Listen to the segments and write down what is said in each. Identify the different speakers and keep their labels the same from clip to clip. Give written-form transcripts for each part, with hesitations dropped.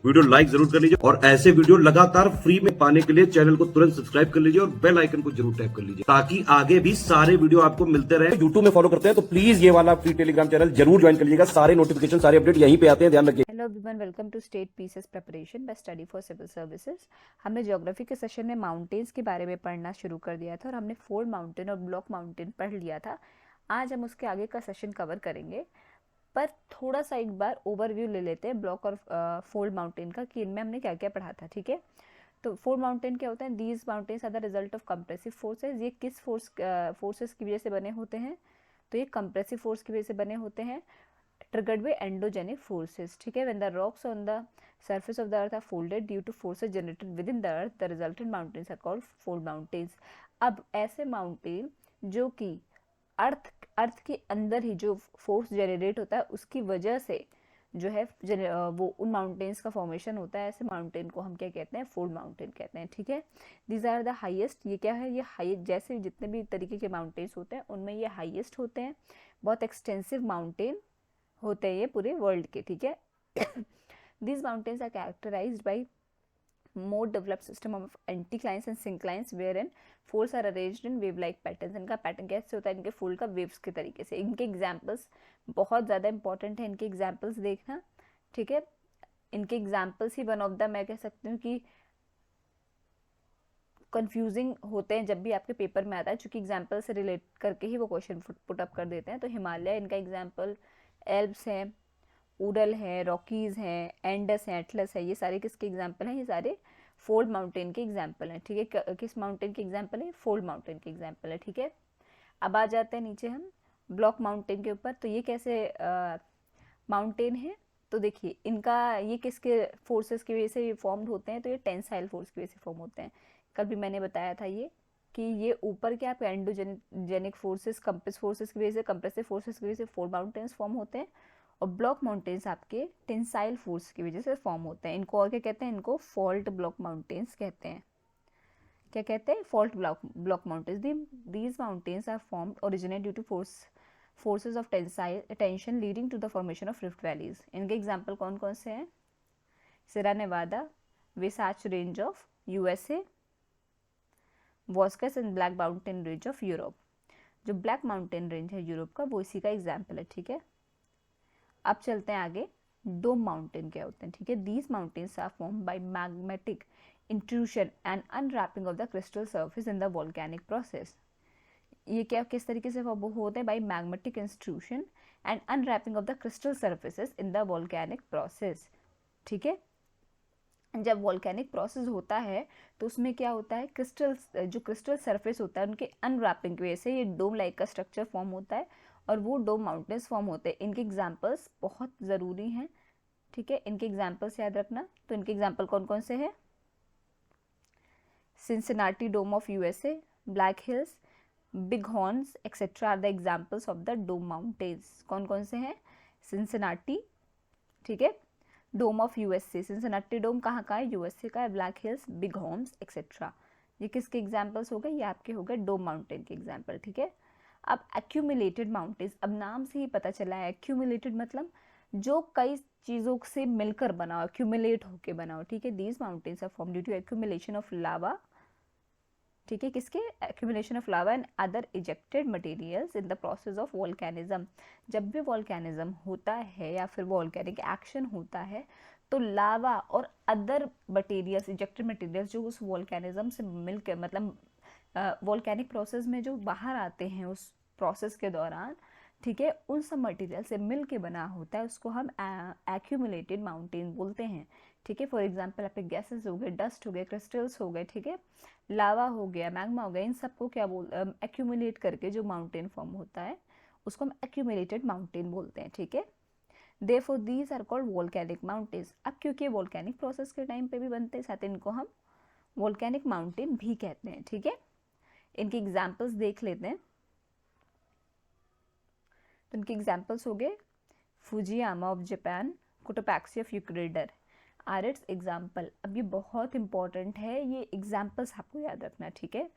Speaker 1: Video like जरूर कर लीजिए और ऐसे वीडियो लगातार फ्री में पाने के लिए चैनल को तुरंत सब्सक्राइब कर लीजिए और बेल आइकन को जरूर टैप कर लीजिए ताकि आगे भी सारे वीडियो आपको मिलते रहे। यूट्यूब में फॉलो करते हैं तो प्लीज ये वाला फ्री टेलीग्राम चैनल जरूर ज्वाइन कर लीजिएगा। सारे नोटिफिकेशन सारे अपडेट यहीं पे आते हैं, ध्यान रखिए।
Speaker 2: Hello everyone, welcome to state PCS preparation by study for civil services. हमने ज्योग्राफी के सेशन में माउंटेन्स के बारे में पढ़ना शुरू कर दिया था और हमने फोल्ड माउंटेन और ब्लॉक माउंटेन पढ़ लिया था। आज हम उसके आगे का सेशन कवर करेंगे, पर थोड़ा सा एक बार ओवरव्यू ले लेते हैं ब्लॉक और फोल्ड माउंटेन का कि इनमें हमने क्या क्या पढ़ा था। ठीक है, तो फोल्ड माउंटेन क्या होता है? These mountains are the result of compressive forces. ये किस फोर्सेस की वजह से बने होते हैं? तो ये कंप्रेसिव फोर्स की वजह से बने होते हैं, triggered by endogenic forces. ठीक है, when the rocks on the surface of the earth are folded due to forces generated within the earth, the resultant mountains are called fold mountains. अब ऐसे माउंटेन जो कि अर्थ के अंदर ही जो फोर्स जनरेट होता है उसकी वजह से जो है वो उन माउंटेन्स का फॉर्मेशन होता है, ऐसे माउंटेन को हम क्या कहते हैं? फोल्ड माउंटेन कहते हैं। ठीक है, दीज आर द हाईएस्ट। ये क्या है? ये हाईएस्ट, जैसे जितने भी तरीके के माउंटेन्स होते हैं उनमें ये हाईएस्ट होते हैं। बहुत एक्सटेंसिव माउंटेन होते हैं ये पूरे वर्ल्ड के। ठीक है, these mountains are characterized by more developed system of anticlines and synclines wherein folds are arranged in wave like patterns. इनका पैटर्न कैसे होता है? इनके फोल्ड का वेव्स के तरीके से। इनके एग्जाम्पल्स बहुत ज़्यादा इंपॉर्टेंट है, इनके एग्जाम्पल्स देखना। ठीक है, इनके examples he one of the मैं कह सकती हूँ कि कंफ्यूजिंग होते हैं जब भी आपके पेपर में आता है, क्योंकि एग्जाम्पल से रिलेट करके ही वो क्वेश्चन पुट अप कर देते हैं। तो हिमालय इनका एग्जाम्पल, एल्प्स है, उरल है, रॉकीज हैं, एंडस है, एटलस है, ये सारे किसके एग्जाम्पल हैं? ये सारे फोल्ड माउंटेन के एग्जाम्पल हैं। ठीक है, किस माउंटेन के एग्जाम्पल है? फोल्ड माउंटेन के एग्जाम्पल है। ठीक है, अब आ जाते हैं नीचे हम ब्लॉक माउंटेन के ऊपर। तो ये कैसे माउंटेन है? तो देखिए इनका ये किसके फोर्सेस की वजह से ये फॉर्म्ड होते हैं? तो ये टेंसाइल फोर्स की वजह से फॉर्म होते हैं। कल भी मैंने बताया था ये कि ये ऊपर क्या आपके एंडोजेनिक फोर्सेस, कंप्रेस फोर्सेस की वजह से, कंप्रेसिव फोर्सेस की वजह से फोल्ड माउंटेन्स फॉर्म होते हैं, और ब्लॉक माउंटेन्स आपके टेंसाइल फोर्स की वजह से फॉर्म होते हैं। इनको और क्या कहते हैं? इनको फॉल्ट ब्लॉक माउंटेन्स कहते हैं। क्या कहते हैं? Fault block mountains. These mountains are formed originate due to forces of tension leading to the formation of rift valleys. इनके एग्जाम्पल कौन कौन से हैं? Sierra Nevada, Wasatch range of USA, वॉस्कस and Black Mountain range of Europe. जो Black Mountain range है Europe का, वो इसी का एग्जाम्पल है। ठीक है, अब चलते हैं आगे। डोम माउंटेन क्या होते हैं? ठीक है, these mountains are form by magmatic intrusion and unwrapping of the crystal surface in the volcanic process. ये क्या किस तरीके से होते हैं? By magmatic intrusion and unwrapping of the crystal surfaces in the volcanic process. ठीक है, जब वॉल्केनिक प्रोसेस होता है तो उसमें क्या होता है? जो क्रिस्टल सरफेस होता है उनके अनरैपिंग की वजह से ये डोम लाइक का स्ट्रक्चर फॉर्म होता है और वो डोम माउंटेन्स फॉर्म होते हैं। इनके एग्जाम्पल्स बहुत ज़रूरी हैं। ठीक है, इनके एग्जाम्पल्स याद रखना। तो इनके एग्जाम्पल कौन कौन से हैं? Cincinnati dome of USA, Black Hills, Big Horns etcetera are the examples of the dome mountains. कौन कौन से हैं? सिंसिनाटी, ठीक है, dome of USA, Cincinnati dome कहाँ का है? यूएसए का है। Black Hills, Big Horns etcetera, ये किसके एग्जाम्पल्स हो गए? ये आपके हो गए डोम माउंटेन के एग्जाम्पल। ठीक है, अब एक्यूमुलेटेड माउंटेन्स, अब नाम से ही पता चला है एक्यूमुलेटेड मतलब जो कई चीज़ों से मिलकर बना हो, एक्यूमुलेट होके बना हो। ठीक है, these mountains are form due to accumulation of lava. ठीक है, किसके? Accumulation of lava and other ejected materials in the process of volcanism. जब भी वॉल्केनिज्म होता है या फिर वॉल्केनिक एक्शन होता है तो लावा और अदर मटेरियल्स, इजेक्टेड मटेरियल्स जो उस वॉल्केनिज्म से मिलकर, मतलब वॉल्केनिक प्रोसेस में जो बाहर आते हैं उस प्रोसेस के दौरान, ठीक है, उन सब मटेरियल से मिल के बना होता है, उसको हम एक्यूमुलेटेड माउंटेन बोलते हैं। ठीक है, फॉर एग्जाम्पल आपके गैसेस हो गए, डस्ट हो गए, क्रिस्टल्स हो गए, ठीक है, लावा हो गया, मैग्मा हो गया, इन सबको क्या एक्यूमुलेट करके जो माउंटेन फॉर्म होता है उसको हम एक्यूमुलेटेड माउंटेन बोलते हैं। ठीक है, therefore these are called volcanic mountains. अब क्योंकि वोल्केनिक प्रोसेस के टाइम पे भी बनते हैं, साथ इनको हम वोल्केनिक माउंटेन भी कहते हैं। ठीक है, इनके एग्जाम्पल्स देख लेते हैं। तो इनके एग्जाम्पल्स हो गए Fujiyama of Japan, Cotopaxi of Ecuador are its example. अब ये बहुत इंपॉर्टेंट है, ये एग्जाम्पल्स आपको याद रखना। ठीक है,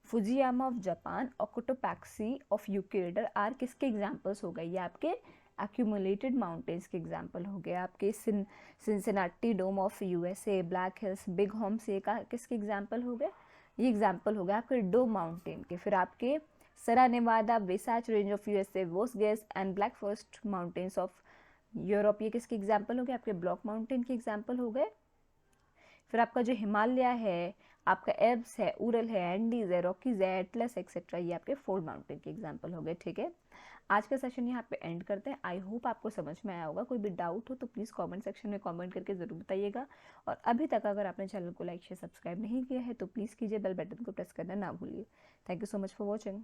Speaker 2: फुजियामा ऑफ जापान और कोटोपैक्सी ऑफ यूक्रेटर आर किसके एग्जाम्पल्स हो गए? ये आपके एक्यूमुलेटेड माउंटेन्स के एग्जाम्पल हो गए आपके Cincinnati dome of USA, Black Hills, Big Horn ये का किसके एग्जाम्पल हो गए, ये एग्जाम्पल हो गए आपके डोम माउंटेन के। फिर आपके Sierra Nevada, Wasatch range of USA, वोसगेस and Black Forest mountains of Europe, ये किसके एग्जाम्पल हो गए, आपके ब्लॉक माउंटेन के एग्जाम्पल हो गए। फिर आपका जो हिमालय है, आपका एल्प्स है, उरल है, एंडीज है, रॉकीज है, एटलस एक्सेट्रा, ये आपके फोल्ड माउंटेन के एग्जाम्पल हो गए। ठीक है, आज का सेशन यहाँ पे एंड करते हैं। आई होप आपको समझ में आया होगा। कोई भी डाउट हो तो प्लीज़ कमेंट सेक्शन में कमेंट करके ज़रूर बताइएगा। और अभी तक अगर आपने चैनल को लाइक शेयर सब्सक्राइब नहीं किया है तो प्लीज़ कीजिए, बेल बटन को प्रेस करना ना भूलिए। Thank you so much for watching.